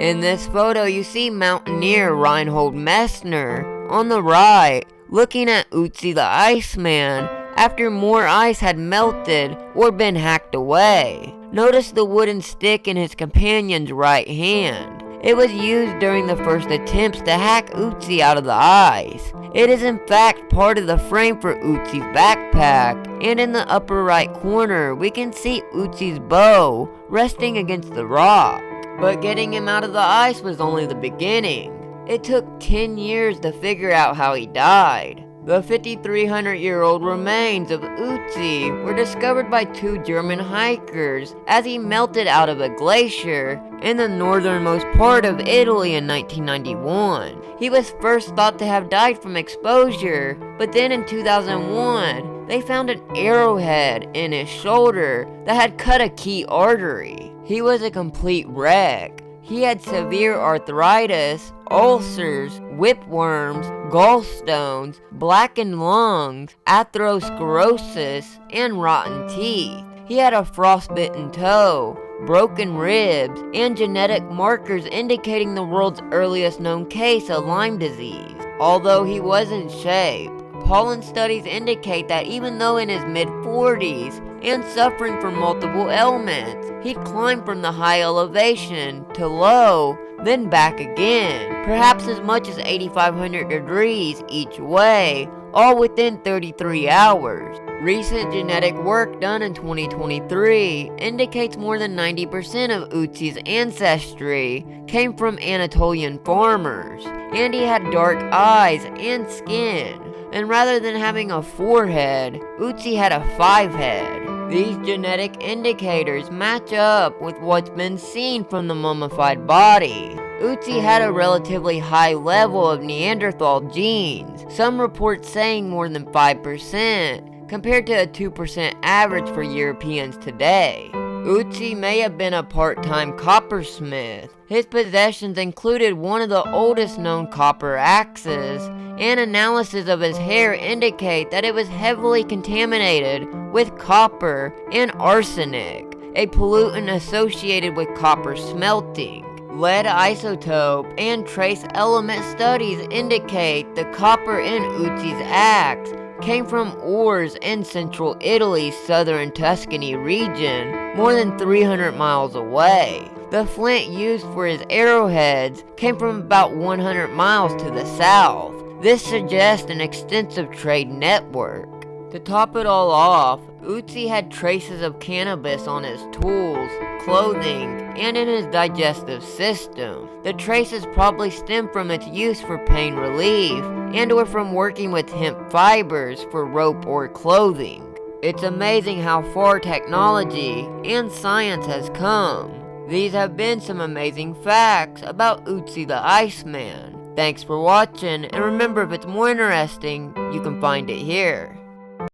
In this photo, you see mountaineer Reinhold Messner on the right, looking at Ötzi the Iceman after more ice had melted or been hacked away. Notice the wooden stick in his companion's right hand. It was used during the first attempts to hack Ötzi out of the ice. It is in fact part of the frame for Ötzi's backpack, and in the upper right corner we can see Ötzi's bow resting against the rock. But getting him out of the ice was only the beginning. It took 10 years to figure out how he died. The 5,300-year-old remains of Ötzi were discovered by 2 German hikers as he melted out of a glacier in the northernmost part of Italy in 1991. He was first thought to have died from exposure, but then in 2001, they found an arrowhead in his shoulder that had cut a key artery. He was a complete wreck. He had severe arthritis, ulcers, whipworms, gallstones, blackened lungs, atherosclerosis, and rotten teeth. He had a frostbitten toe, broken ribs, and genetic markers indicating the world's earliest known case of Lyme disease. Although he was in shape, pollen studies indicate that even though in his mid-40s and suffering from multiple ailments, he'd climb from the high elevation to low, then back again, perhaps as much as 8,500 degrees each way, all within 33 hours. Recent genetic work done in 2023 indicates more than 90% of Ötzi's ancestry came from Anatolian farmers, and he had dark eyes and skin. And rather than having a 4-head, Ötzi had a 5-head. These genetic indicators match up with what's been seen from the mummified body. Ötzi had a relatively high level of Neanderthal genes, some reports saying more than 5%, compared to a 2% average for Europeans today. Ötzi may have been a part-time coppersmith. His possessions included one of the oldest known copper axes, and analysis of his hair indicate that it was heavily contaminated with copper and arsenic, a pollutant associated with copper smelting. Lead isotope and trace element studies indicate the copper in Ötzi's axe came from ores in central Italy's southern Tuscany region, more than 300 miles away. The flint used for his arrowheads came from about 100 miles to the south. This suggests an extensive trade network. To top it all off, Ötzi had traces of cannabis on his tools, clothing, and in his digestive system. The traces probably stem from its use for pain relief and/or from working with hemp fibers for rope or clothing. It's amazing how far technology and science has come. These have been some amazing facts about Ötzi the Iceman. Thanks for watching, and remember, if it's more interesting, you can find it here.